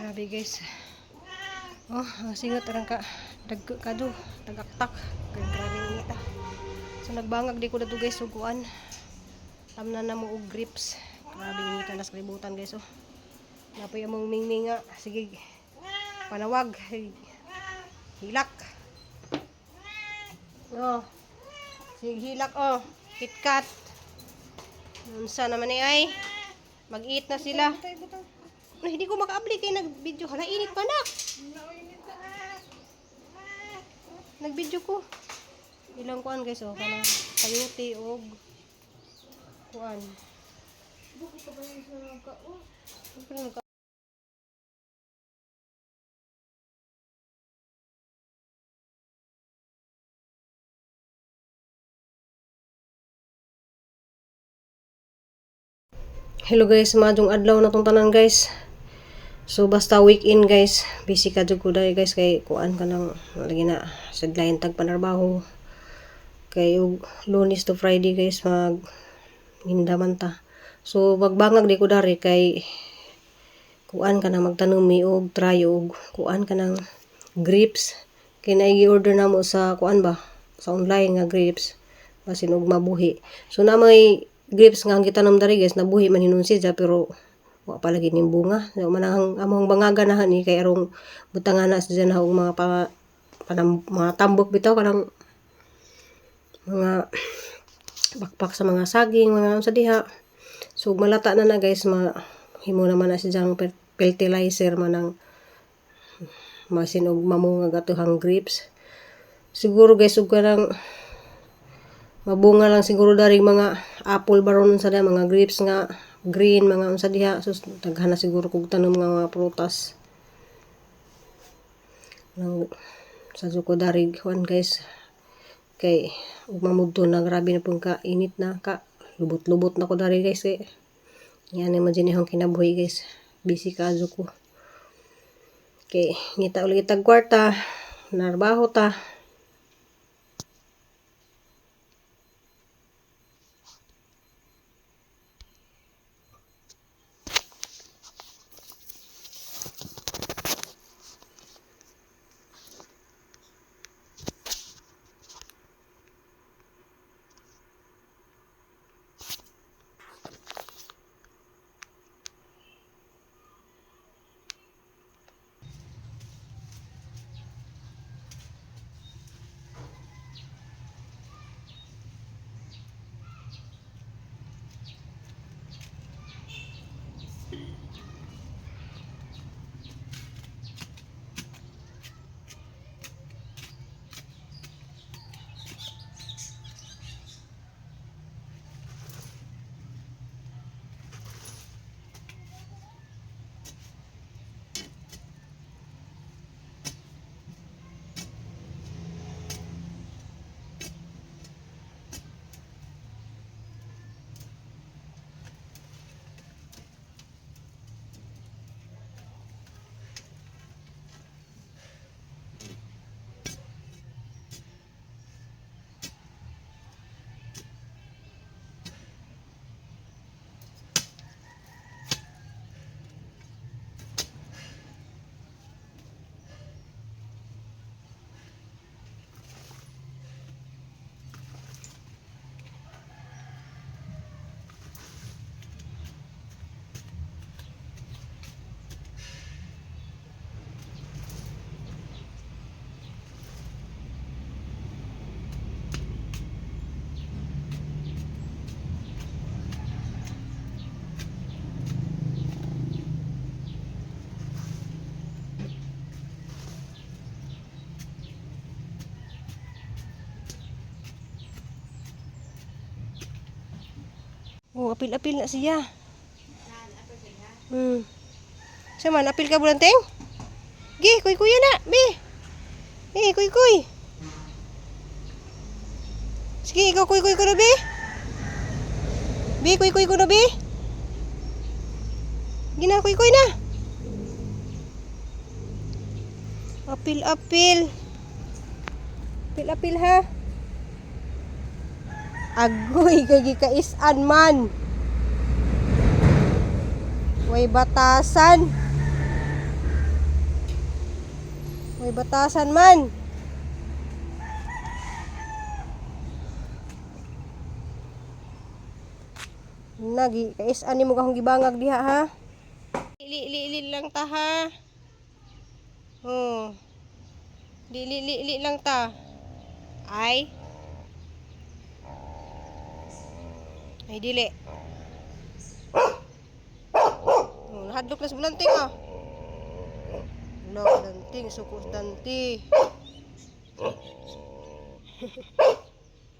Grabe guys. Oh, singot arang ka dagko kado, tagaktak. Grabe init ah. So nagbangag di ko na to guys suguan. Tamnan na mo og grips. Grabe init na sa kalibutan guys oh. Napoy among mingminga. Sige. Panawag. Hilak. Oh. Sige hilak oh. KitKat. Unsa naman ni ay? Mag-eat na sila. Hindi ko maka-apply kay nag-video. Hala, init pa na. Nag-video ko. Ilang kuan guys oh. Kanang sayote o kuan. Hello guys, madong adlaw na tong tanan guys. So basta weekend guys, busy ka jud ko dai guys kay kuan ka nang lagi na sadlayan tag panarbaho. Kay Lunes to Friday guys mag hindaman ta. So magbangag di ko dari kay kuan ka na magtanumi og try og kuan ka nang grapes. Kay na-order na mo sa kuan ba? Sa online nga grapes basin og mabuhi. So na may grapes nga gitanom dari guys nabuhi man hinon siya pero wa pa lagi ning bunga. So manang among bangaga na ni kay arong butangan na siya na og mga mga tambok bitaw kanang mga bakpak sa mga saging mga sa diha. So malata na guys himo naman na siyang fertilizer manang masin og mamungag atohang grapes. Siguro guys ug kanang mabunga lang siguro dari mga apple baron sa diha mga grapes nga green mga unsa diha sus daghan na siguro kog tanom nga mga prutas. Nang sa ko dari kuan guys kay ug mamudto na grabe na pung ka init na ka lubot-lubot na ko dari guys kay yan man din akong kinabuhi guys. Busy ka ko. Kay ngita ulit tag kwarta, narbaho ta. Oh, apil-apil na siya. Siya man, apil ka bulanteng? Gi, kuy-kuy na, bi. Kuy-kuy. Sige, ikaw kuy-kuy ko na, bi. Bi, kuy-kuy ko na, bi. Gina, kuy-kuy na. Apil-apil. Apil-apil ha. Agoy kay gikaisan man. Way batasan. May batasan man. Nagi, kais ani mo kahong gibangag diha ha. Li lang ta ha. Oh. Li lang ta. Ay. Ay dili. Oh, nahadlok na sa bulanting ah. Wala bulanting, sukos danti.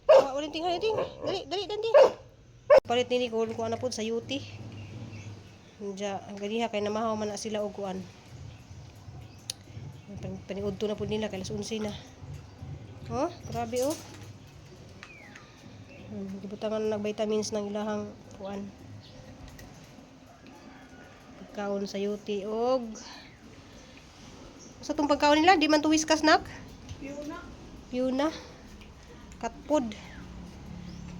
Wala bulanting ha, ting. Dali danti. Palit nini ko ana pud sa yuti. Diya, ang ganiha kay namahaw man na sila og kuan. Paniudto na pud nila kay alas 11 na. Oh, grabe oh. Gibutangan nag vitamins ng ilahang kuan. Pagkaon sa yuti og sa tong pagkaon nila di man to whiskas nak? Yuna. Cat food.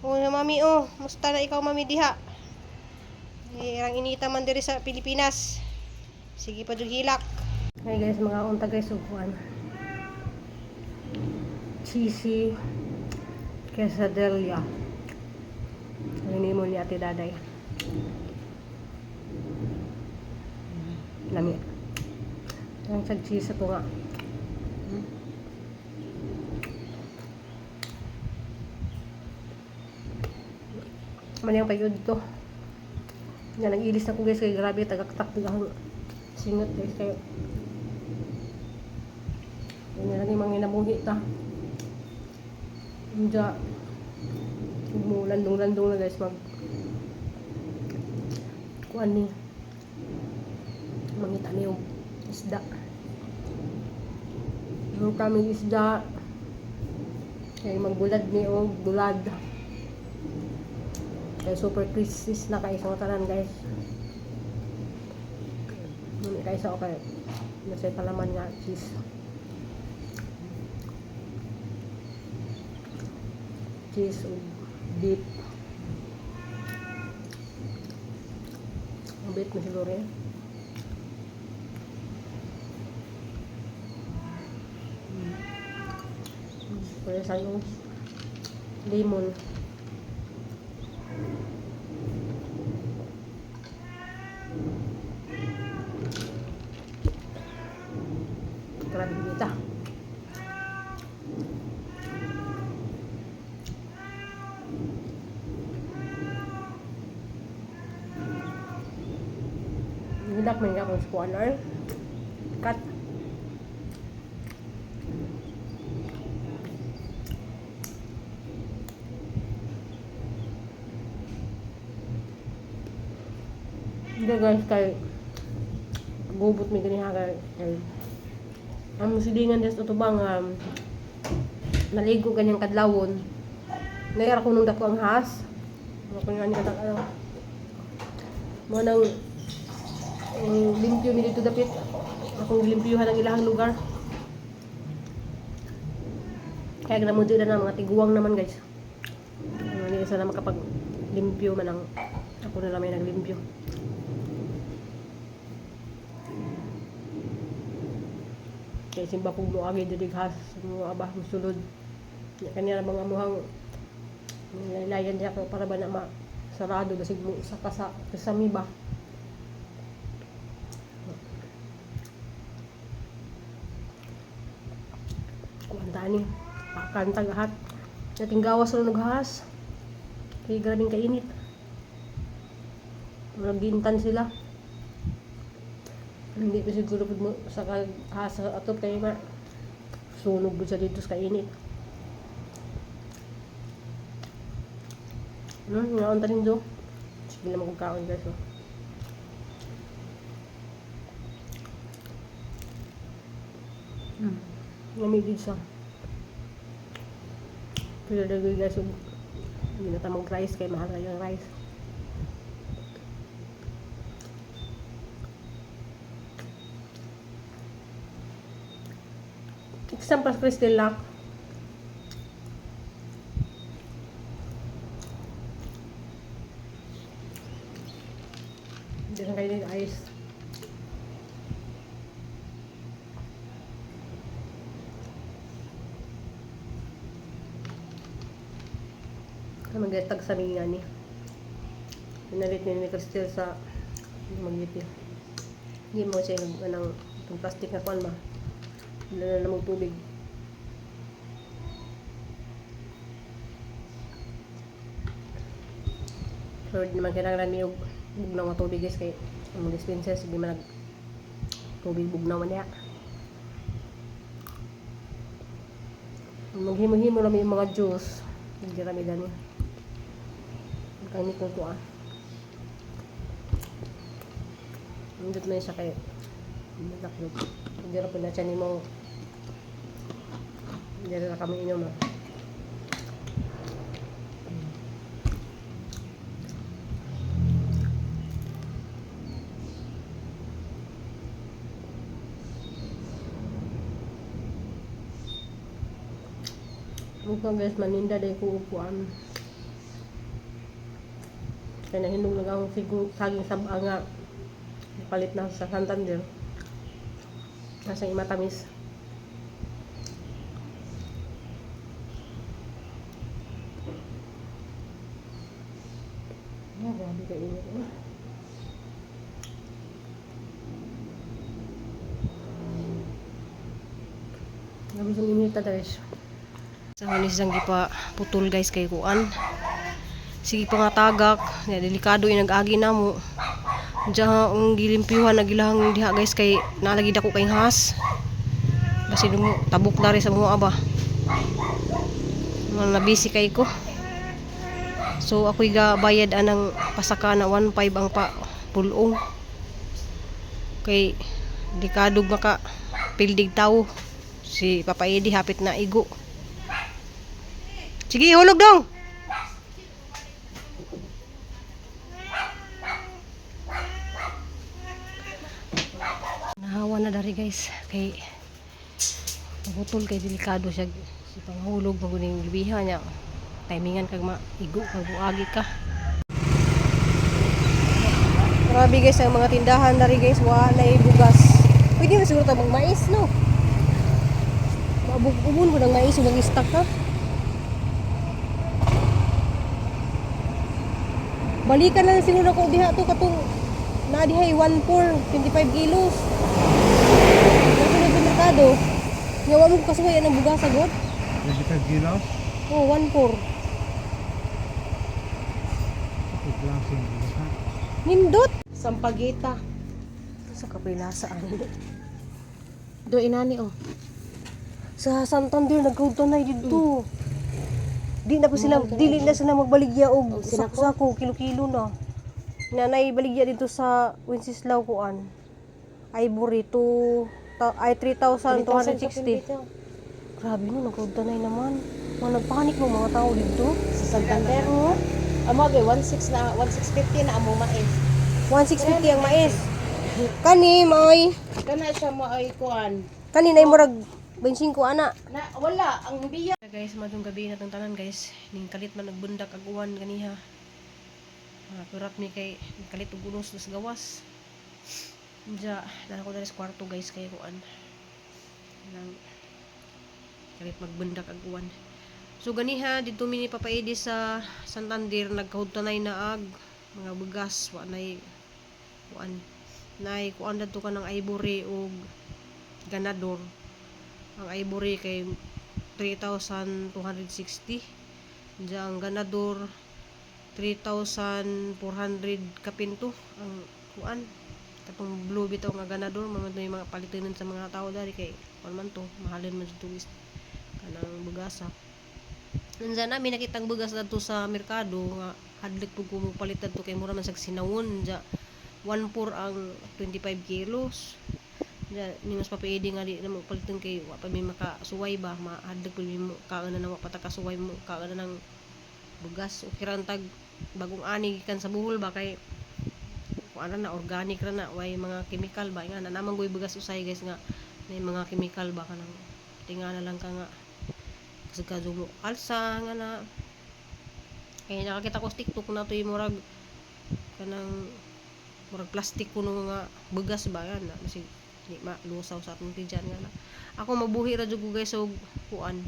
Oh, mami oh, musta na ikaw mami diha? Irang inita man diri sa Pilipinas. Sige pa jud hilak. Hey guys, mga unta guys upuan. Cheesy quesadilla. Ini mo ni Ate Daday. Lami. Ang sag cheese ko nga. Maniyang payod to. Yan, nag-ilis na ko guys, kaya grabe, tagaktak bilang singot guys, kayo. Yan lagi mga inabuhi ta. Diya, landong-landong na guys, kuan ni, mangita ni yung isda. Yung kaming isda, kaya magbulad ni o bulad. Kaya super crispy na kayo sa tanan guys. Hindi kayo sa okay. Nasa palaman nga cheese. Cheese o beef. Ang beef na siguro yan. Kaya sa yung lemon. Grabe dito. Hidak man nga kung squaller. Cut. Hindi guys, kay gubot may ganiha kay ang musidingan des ito bang naligo ganyang kadlawon. Nayara ko nung dako ang has. Ako nga ni katak ano. Mo nang limpyo ni dito dapit. Akong limpyuhan ang ilahang lugar. Kaya gina mo dito na mga tiguang naman guys. Hindi isa na makapag limpyo man ang ako na lang may naglimpyo. Kaya simba kong muagi dirighas mga abah musulod. Kanya mga muhang laylayan niya ko para ba na sarado basig mo sa kasami ba. Kuantani pakantag ahat. Dating gawas na naghas. Kaya grabing kainit. Magbintan sila. Hindi pa siguro mo sa kahasa atop kayo ma sunog sa dito sa kainit. Ngaon tanin do. Sige na magkaon guys. Lamig sa. Pero dagay guys, hindi na tamang rice kay mahal yung rice. Isang pas crystal lock. Hindi na kayo ng ice. Magdetag sa nga ni. Pinalit ni Crystal sa magiti. Hindi mo siya ng itong plastic na kwan ba. Wala na namang tubig. So, di naman kailangan may bugnaw nga tubig guys kay ang dispenser sige man nag tubig bugnaw man niya. Maghimo-himo lang yung mga juice. Hindi rami dani. Kainit ko to ah. Nandot na siya kay naklog. Hindi ra pala siya ni mo. Hindi ra kami inom ah. Mukhang guys, maninda dahil ko upuan. Kaya nahindong lang ang saging sabang nga. Palit na sa Santander. Nasa Imatamis. Grabe ka init. Grabe sa init guys. Sa hanis sang gipa putol guys kay kuan. Sige pa nga tagak, delikado yung nag-agi na mo. Diyan ang gilimpiwan nagilahang diha guys kay nalagi dako kay has. Kasi mo tabok na rin sa mga aba. Nabisi kay ko. So ako'y bayad anang pasaka na 1.5 ang pa pulong. Kay delikado maka pildig tao. Si Papa Eddie hapit na igo. Sige, hulog dong. Nahawa na dari guys kay nabutol kay delikado siya si panghulog maguning libiha niya. Timingan kag maigo kag buagi ka. Grabe guys ang mga tindahan dari guys wala bugas. Pwede na siguro tabang mais no. Mabug-ubon mo ng mais ug stock ka. Balikan na siguro ko diha to katong na diha 1.4 25 kilos. Kasi sa merkado. Nga wa mo kasuway ang bugas agad. 25 kilos? Oh, 1.4. Klaseng bugas ha? Nindot sampagita. Sa kapilasaan. Do inani oh. Sa Santander nagkautanay dito. Di na po sila, dili na sila magbaligya og sako kilo-kilo na. Nanay baligya dito sa Wenceslao kuan. Ivory to ay 3,260. Grabe no, nagkautanay naman. Mga nagpanik mo mga tao dito. Sa Santander mo? Amo be 16 na 1650 na amo mais. 1,650 ang mais. Kani moy. Kana siya mo ay kuan. Kani nay murag 25 ana. Na wala ang biya. Guys, madung gabi na tong tanan guys. Ning kalit man nagbundak ag uwan ganiha. Kurat mi kay kalit og unos dos gawas. Diya, na ko dali sa kwarto guys kay kuan. Nang kalit magbundak ag uwan. So ganiha dito mi ni Papa Eddie sa Santander nagkahudtanay na ag mga bugas wa nay kuan. Nay kuan dadto ka ng Ivory og ganador. Ang Ivory kay 3,260. Diyan ang ganador 3,400 kapinto ang kuan. Katong blue bitaw nga ganador man yung mga palitinan sa mga tao dari kay kuan man to mahalin man sa tuwis kanang bugasa. Nandiyan namin nakitang bugas dito sa merkado nga hadlik pug ko palit dito kay mura man sag sinawon. Diyan 1.4 ang 25 kilos. Ni mas papaidi nga di na mo palitan kay wa pa may makasuway ba mahadlag pud mo kaana na wa patakasuway mo kaana nang bugas o kirantag bagong ani kan sa buhol ba kay kuana na organic ra na way mga chemical ba nga na namang goy bugas usay guys nga may mga chemical ba kanang tinga na lang ka nga kasagado mo alsa nga na kay nakakita ko sa TikTok na to yung murag kanang murag plastic kuno nga bugas ba yan na masig di malusaw sa atong tiyan nga na ako mabuhi ra jud ko guys og kuan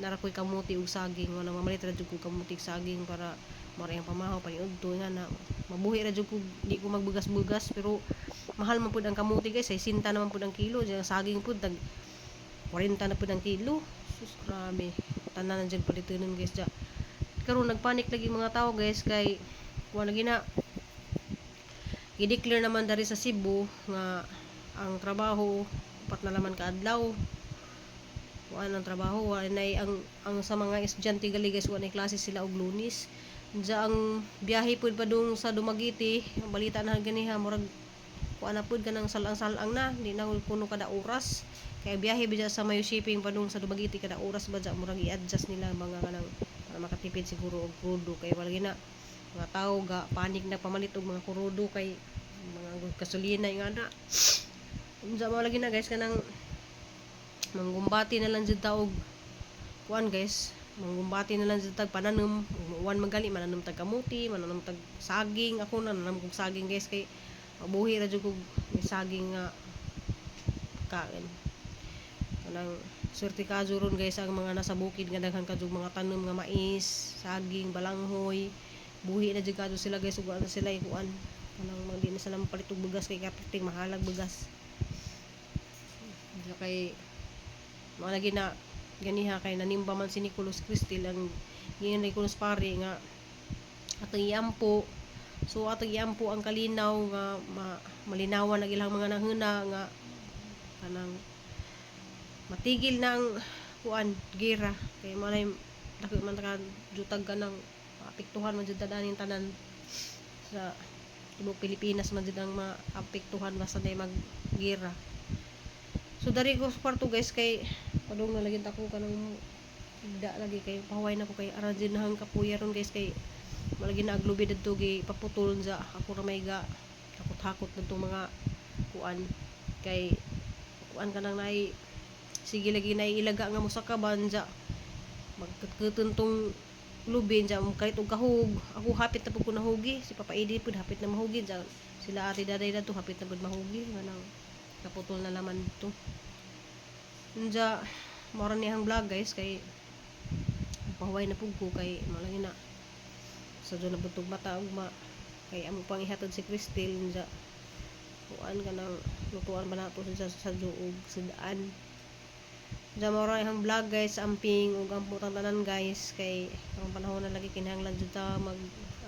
narakoy kamuti ug saging wala mamalit ra jud ko kamuti ug saging para mara yang pamahaw paniudto nga na mabuhi ra jud ko di ko magbugas-bugas pero mahal man pud ang kamuti guys 60 naman pud ang kilo diyan saging pud tag 40 na pud ang kilo sus grabe tanan na jud palitunon guys ja karon nagpanik lagi mga tao guys kay wala lagi na i-declare naman dari sa Cebu nga ang trabaho upat na laman ka adlaw wala ang trabaho wala na ang sa mga estudyante gali guys wala na klase sila og Lunes diya ang biyahe pud pa dong sa Dumaguete ang balita na ganiha murag wala pud kanang salang-salang na di na kuno kada oras kaya biyahe ba sa mayo shipping pa dong sa Dumaguete kada oras ba dya murag i-adjust nila mga kanang para makatipid siguro og krudo kay wala gina mga tao ga panik na pamalit og mga krudo kay mga gasolina nga na unsa mo lagi na guys kanang manggumbati na lang jud taog kuan guys manggumbati na lang jud tag pananom uwan magali mananom tag kamuti mananom tag saging ako na nanam kog saging guys kay mabuhi ra jud kog may saging nga kain kanang swerte kajo ron guys ang mga nasa bukid nga daghan kadjog mga tanom nga mais saging balanghoy buhi na jud kadto sila guys ug na sila ikuan kanang mga di na sila mapalit og bugas kay kapiting mahalag bugas kay mga lagi na ganiha kay nanimba man si Nicolas Cristel ang yun Nicolas pare nga atong iampo so atong iampo ang kalinaw nga malinawan na ilang mga nanghuna nga kanang matigil na ang kuan gera kay manay dako man ka jutag ka ng apektuhan man jud daning tanan sa tibok Pilipinas man jud ang maapektuhan basta day maggera. So dari ko sa kwarto guys kay padung na lagi ako kanang igda lagi kay pahuway na ko kay aranjin na hang kapuya ron guys kay malagi na aglubi didto gi paputol sa ako ra may ga hakot-hakot didto mga kuan kay kuan kanang nay sige lagi na ilaga nga mo sa kaban ja magkatuntong lubin ja mo kahit og kahug ako hapit na pud ko nahugi si Papa Edi pud hapit na mahugi ja sila ati daday na to hapit na pud mahugi kanang naputol na laman dito nja mora niyang vlog guys kay pahuway na pug ko kay malagi na sa do na butog mata ug kay amo pang ihatod si Cristel nja kuan kanang lutuan ba nato sa duog sa daan nja mora niyang vlog guys amping ug ampo tanan guys kay ang panahon na lagi kinahanglan jud ta mag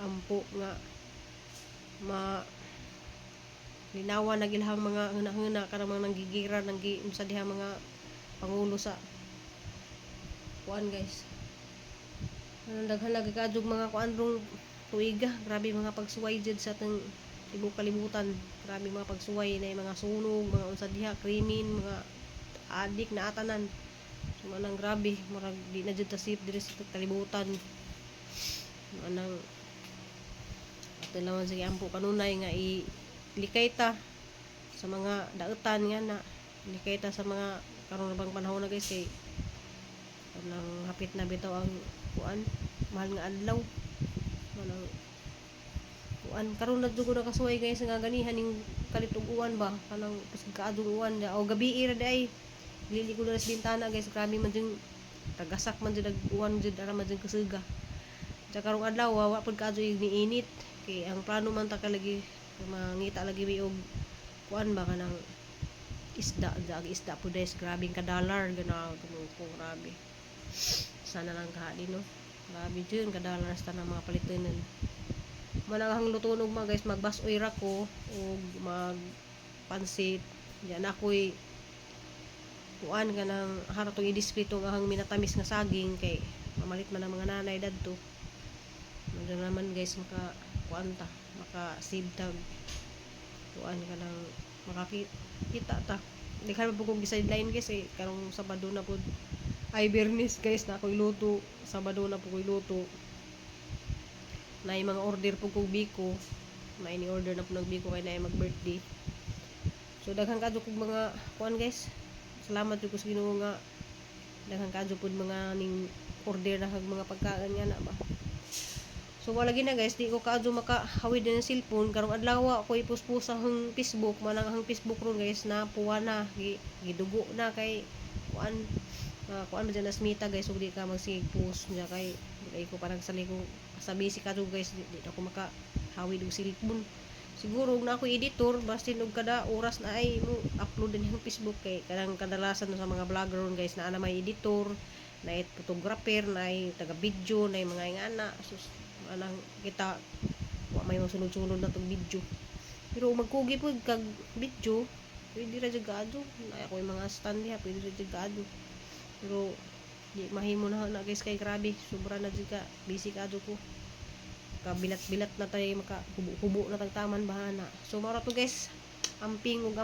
ampo nga linawan na gilhang mga huna-huna karang mga nanggigira sa diha mga pangulo sa kuan guys daghan lagi kadjog mga kuan rong tuiga grabe mga pagsuway jud sa atong tibok kalibutan grabe mga pagsuway na mga sunog mga unsa diha krimen mga adik na atanan so manang grabe murag di na jud ta safe diri sa kalibutan manang ato lang sige ampo kanunay nga likay ta sa mga daotan nga na likay ta sa mga karon bang panahon na guys kay nang hapit na bitaw ang kuan mahal nga adlaw manang kuan karon na jud ko nakasuway guys nga ganihan ning kalitog uwan ba kanang pasig kaadong uwan o gabi ra day dili ko na sa bintana guys grabe man jud tagasak man jud uwan jud ara man jud kasuga sa karong adlaw wa pud kaadto iniinit kay ang plano man ta kalagi mangita lagi mi og kuan ba kanang isda po des grabing $1 ganaw ko grabe sana lang kahali no grabe jud $1 sa tanang mga palitonon manang lutuon og mga guys magbasoy ra ko og magpansit diyan ako'y kuan kanang haratong i-display tong ahang minatamis nga saging kay mamalit man ang mga nanay dadto man naman guys maka kuanta maka save tag kuan kanang makakita ta di ka po kong sideline guys eh karong Sabado na po ay Bernis guys na ako iluto Sabado na po ko iluto na yung mga order po kong biko na ini-order na po ng biko kaya na yung mag-birthday so daghang kadyo kong mga kuan guys salamat yung sa Ginoo nga daghang kadyo po mga ning order na mga pagkaan nga na ba. So wala gina guys, di ko kaadto makahawid ng cellphone karong adlaw ako ipuspos sa hang Facebook, manang hang Facebook ron guys na puwa na gidugo na kay kuan kuan man dyan nasmita guys, ug di ka magsig post niya kay ko parang sa ko sa busy ka dyan guys, di ako makahawid og cellphone. Siguro na ako editor basin og kada oras na ay mo upload din yung Facebook kay kanang kadalasan sa mga vlogger ron guys na may editor, na photographer, na taga video, na mga ingana. Sus anang kita wa may masunod-sunod na tong video. Pero magkugi po kag video, pwede ra jud gaado. Na ako yung mga stand diha, pwede ra jud gaado. Pero di mahimo na guys kay grabe, sobra na jud ka busy kaado ko. Kabilat-bilat na tayo maka hubo na tagtaman bahana. So mara to guys, amping ug